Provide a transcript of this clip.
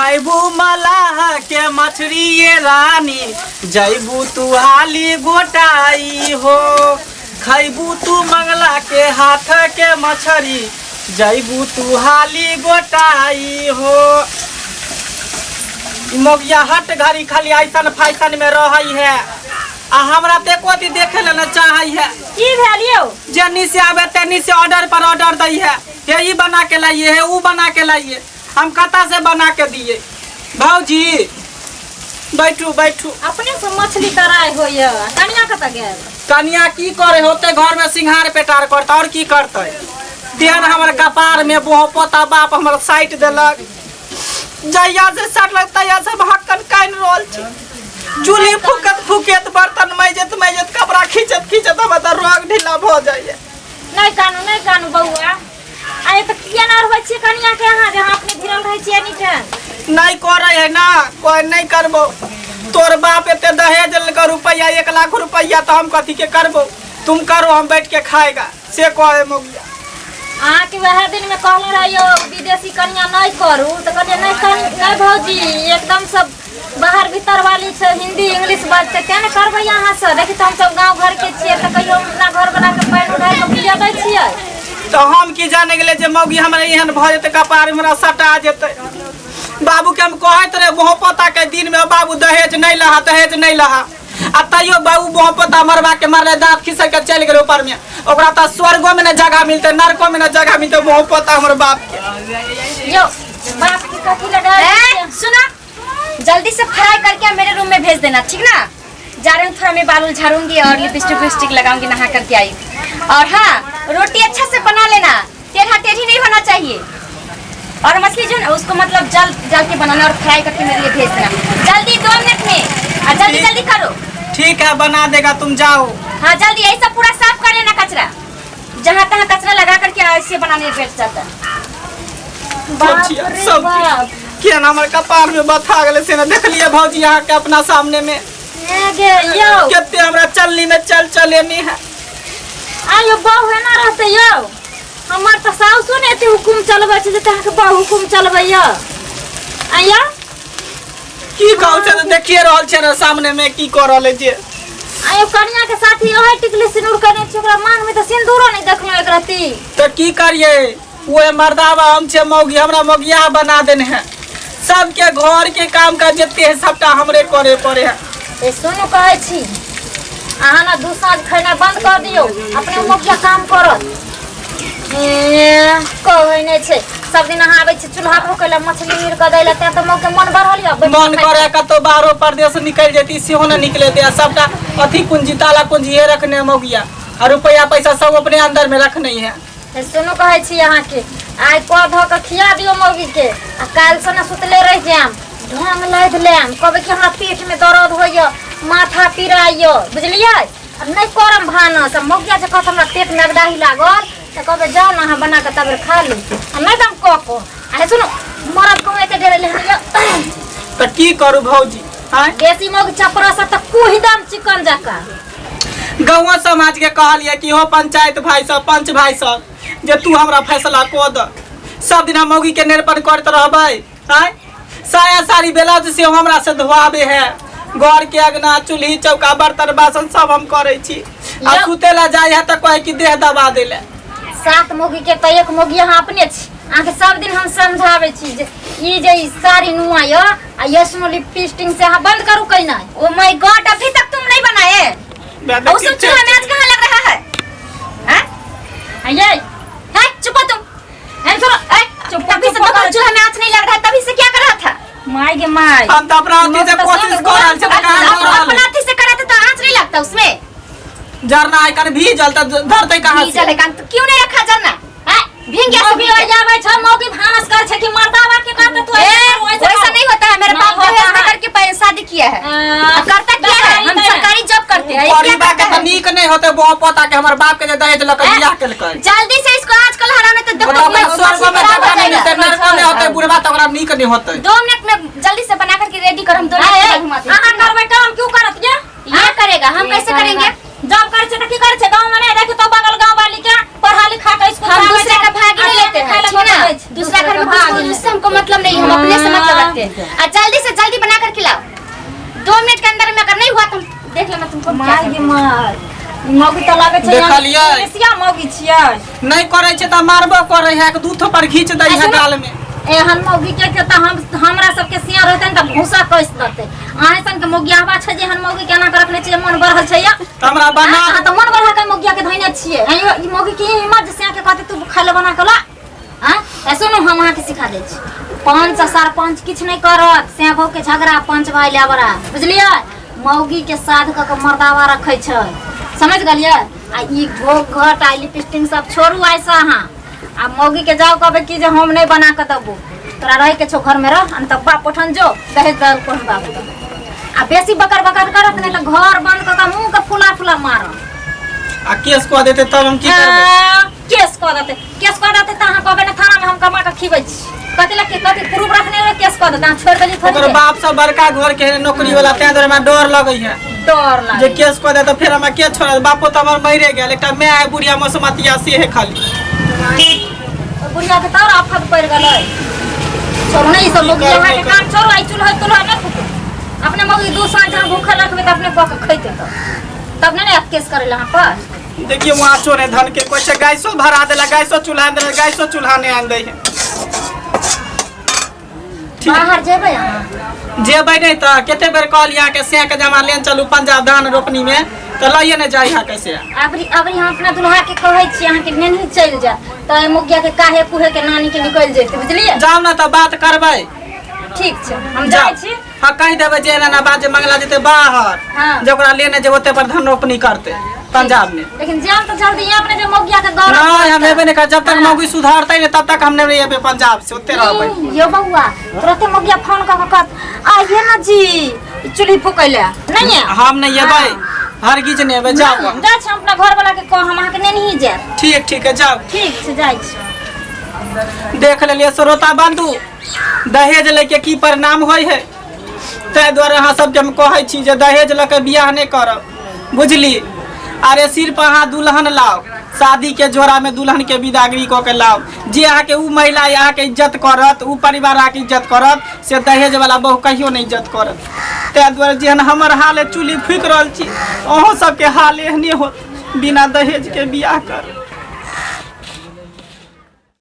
खाइबू मलाह के मछरी ये रानी जैबू तू हाली गोटाई हो। खाइबू तू मंगला के हाथ के मछरी जैबू तू हाली गोटाई हो। मोगिया हट घड़ी खाली ऐसन फैशन में रही है आ हमरा ते कोती देखे ले न चाहई है। की भेलियो जनी से आवे तनी से ऑर्डर पर ऑर्डर दई है। ये बना के लाइए है वो बना के लाइए हम कता से बना के दिए। भौजी बैठू बैठू। अपने से मछली तराई होय कनिया कता गेल। कनिया की करे होते घर में सिंघार पेटार करता और की करते। देन हमर कपार में बोह पोता बाप हमर साइट देलक जइया से सट लगता या सब हक्कन कान रोल छी। चूल्ही फुकत फुकेत बर्तन मैजत मैजत कपड़ा खींचत खींचत हम त रोग ढीला भ जाइए। नहीं कानू बउआ आए त किया ना रहै छी कनिया के हां जहां अपने भिरल रहै छी एनी के नहीं करे है ना कोई नहीं करबो। तोर बाप एते दहेज लेकर रुपया 1 लाख रुपया तो हम कथी के करबो। तुम करो हम बैठ के खाएगा से कहे मोगिया। आ के वह दिन में कहले रहियो विदेशी कन्या नहीं करू तो कहले नहीं भौजी एकदम सब बाहर भीतर वाली छ हिंदी इंग्लिश बाजते क्या न करबै यहां से। देखि त हम सब गांव घर के छिए त कहियो अपना घर बना के पैर उठा के पिया दै छिए। तो हम की जाने गेले जे मौगी हमरा एहन भ जेते कपार हमरा सटा जेते। बाबू के हम कहत रे मोहब्बता के दिन में बाबू दहेज नहीं लहा आ तैयो बाबू मोहब्बता मरवा के मारे दांत खिसक के चल गेल ऊपर में। ओकरा त स्वर्गो में न जगह मिलते नरको में न जगह मिलते मोहब्बता हमर बाप के। यो बाप की कथी लगा सुना जल्दी से फ्राई करके मेरे रूम में भेज देना ठीक ना। जा रही हूँ थोड़ा मैं बाल झाड़ूंगी और लिपस्टिक लगाऊंगी नहा करके आई। और हाँ रोटी अच्छा से बना लेना टेढ़ी नहीं होना चाहिए। और मछली जो है उसको मतलब जल के बनाना और फ्राई करके मेरे लिए भेज देना जल्दी 2 मिनट में। और जल्दी करो। ठीक है बना देगा तुम जाओ। हाँ जल्दी यही सब पूरा साफ कर लेना कचरा जहाँ तहाँ कचरा लगा करके ऐसे बनाने बैठ जाता सब क्या ना हमर कपार में बथा गेले से न देखलिए भौजी यहाँ के अपना सामने में केते हमरा चलनी में चले नहीं है। आयो बहु है ना रहते यो हमर त सासु ने एते हुकुम चलबै छै जे तहाँ के बहु हुकुम चलबै यो। आया की कहू छ देखिए रहल छै ना सामने में की कर रहले जे। आयो कन्या के साथी ओहे टिकली सिंदूर करने छै ओकरा मांग में त सिंदूरो नहीं देखलो एक रती। तो की करिए वो मर्दावा हम छे मौगी हमरा मौगिया बना देने है। सबके घर के काम का जते है सबटा हमरे करे पड़े है। ए सुनु कहै छी अहाँ ना दू साँझ खैना बंद कर दियो अपने मुखिया काम करत। कहै नै छै सब दिन अहाँ आबै छी चूल्हा पर कइला मछली मीर क दैला त त मौके मन बढ़ल या मन करे कतो बाहरो परदेश निकल जेती सेहो न निकले दे सबटा अथी कुंजी ताला कुंजी ये रखने मौगिया और रुपया पैसा सब अपने अंदर में रखने है। सुनु कहै छी अहाँ के आइ क ध के खिया दियो मौगी के आ काल से न सुतले रह जाम ढंग लैध लेम कहबै कि हमरा पेट में दर्द होय माथा पिराइयो बुझलियै। अब नहीं करम भानस मौगिया जे कहत हमरा पेट में अगदाही लागल त कहबै जाओ ना अहाँ बना के तब खा लू आ नहीं दम क आ सुनु मरद को एते डेरे ले त की करू भौजी हां देसी मौग चपरा स त कुही दम चिकन जका। गाँव समाज के कहलिए कि हो पंचायत भाई सब पंच भाई सब जे तू हमरा फैसला को द। सब दिन हम मौगी के निरपन करत रहबै हां साया साड़ी ब्लाउज से हमरा से धोआबे है। घर के अगना चूल्ही चौका बर्तन बासन सब हम करे छी आ सुतेला जाय है त कहे कि देह दबा देले। 7 मौगी के त एक मौगी अहाँ अपने छी आके सब दिन हम समझावे छी जे ई जे साड़ी नुआ यो आ ये सुनो लिपस्टिक से अहाँ बंद करू कहीं ना। ओ माय गॉड अभी तक तुम नहीं बनाए वो सब चूल्हा में आज कहाँ लग रहा है हैं? ये है चुप तुम हैं सुनो चुप तभी से तो चूल्हा में आज नहीं लग रहा है तभी से क्या कर रहा था। माय गे माय हम त अपना अथी से कोशिश कर रहल छी कहां अपना अथी से करे तो आंच नहीं लगता उसमें। जरना है कन भी जलता धरते कहां से जले कान क्यों नहीं रखा जरना हैं भींग गया मौगी हो जावे छ मौगी भानस कर छ कि मर्दावा के काम तो ऐसा नहीं होता है। मेरे बाप दहेज में करके पहले शादी किया है करता क्या है हम सरकारी जॉब करते हैं। परिवार के त नीक नहीं होते बहु पता के हमर बाप के जे दहेज लक बियाह केलकै जल्दी से इसको आजकल हराने तो देखो स्वर्ग में जगह नहीं मिलते नरक में होते बुढ़वा तो ओकरा नीक नहीं होते। 2 मिनट में जल्दी से बना करके रेडी कर हम दोनों घुमाते हैं। अहाँ करबै काम क्यों करत ये करेगा हम कैसे करेंगे जॉब करे छ त की करे छ गांव में नहीं देखो तो बगल गांव वाली के पढ़ा लिखा के स्कूल हम दूसरे का भाग नहीं लेते हैं ठीक ना दूसरा घर में कुछ उससे हमको मतलब नहीं, हम अपने से मतलब रखते हैं। और जल्दी से जल्दी बना कर खिलाओ, 2 मिनट के अंदर में अगर नहीं हुआ तो देख लेना तुमको मौगी तो लागे छै देखलियै एशिया मौगी छियै नहीं करे छै त मारबो करे है कि दूध पर खींच दै है गाल में। एहन मौगी के त हमरा सबके सिया रहते त भूसा कस देते। अहाँ सन के मौगियावा छै जे एहन मौगी केना के रखने छियै, मन बढ़ल छै या त हमरा बना त मन बढ़ा के मौगिया के धइने छियै। ई मौगी के हिम्मत जे सिया के कहते तू खाले बना के ला। हां ऐसो न हम अहाँ के सिखा दे छी। पंच सरपंच किछ नहीं करत, सिया भौ के झगड़ा पंच भाई लेबरा बुझलियै। मौगी के साध क मर्दावा रखै छै, समझ गलियै। आ ई घोक घट आ लिपस्टिक सब छोड़ू ऐसा अहाँ। आ मौगी के जाओ कहबे कि जे हम नहीं बना के देबो, तोरा रह के छो घर में रह, अन तब बाप उठन जो दहेज दर कोन बाप। आ बेसी बकर बकर करत नहीं त घर बंद क के मुंह के फुला फुला मार। आ केस कह देते तब हम की करबै? केस कह देते त अहाँ कहबे न थाना में हम कमा के खीबै छी। कथि ला के कथि प्रूफ रखने रे केस कह देते अहाँ छोड़ देली थोड़ी। ओकर बाप सब बड़का घर के है नौकरी वाला, तै दर में डर लगै है। डर लागे जे केस कह दे त फिर हमरा के छोड़, बापो त हमर मरे गेल, एकटा मैं है बुढ़िया मसमतिया से है खाली। बुढ़िया के तोर आफत पड़ गेलै। छोड़ नहीं सब लोग यहाँ के काम छोड़, आई चूल्हा तुल्हा न फूके। अपने मौगी 2 साल जहाँ भूखा रखबे त अपने पक खइते तब नहीं केस करे यहाँ पर। देखिए वहाँ चोरे धन के कोई से गैसो भरा देला, गैसो चूल्हा दे, गैसो चूल्हा नहीं आन दे है। बाहर जेबै अहाँ जेबै नहीं त केते बेर कहल यहाँ के से के जमा लेन चलू पंजाब धान रोपनी में त लइए न जाई हा कैसे। अबरी हम अपना दुल्हा के कहै छी अहाँ के नहीं चल जा त मुगिया के काहे कुहे के नानी के निकल जेते बुझलिए। जाओ ना त बात करबै। ठीक छै हम जाय छी। हां कह देबै जे ना बात जे मंगला जेते बाहर। हां जकरा लेने जे ओते पर धान रोपनी करते पंजाब में। लेकिन जाम तो जल्दी यहाँ अपने जो मौगिया के गौरव नहीं हम एबे नहीं कर, जब तक मौगी सुधारतै नहीं तब तक हम नहीं एबे पंजाब से ओते रहबै। यो बउआ तुरंत मौगिया फोन क के आइए ना जी चुल्ही फुकैले नहीं है। हम नहीं एबै, हरगिज नहीं एबै। जाओ जा छ अपना घर वाला के कह हम अहाँ के नहीं जाय। ठीक है जाओ। ठीक छै जाय छी। देख लेलिए श्रोता बंधु, दहेज लेके की परिणाम होय है। तै द्वारे अहाँ सबके हम कहै छी जे दहेज लेके बियाह नहीं करब, बुझली। अरे सिर्फ अहाँ दुल्हन लाओ, शादी के जोड़ा में दुल्हन के विदागरी क के लाओ। जे अहाँ के उ महिला अहाँ के इज्जत करत, उ परिवार अहाँ के इज्जत करत, से दहेज वाला बहु कहियो नहीं इज्जत करत। तै द्वारे जेहन हमर हाल चूल्ही फूक रहल छी, अहों सबके हाल एहने होत, बिना दहेज के बियाह कर।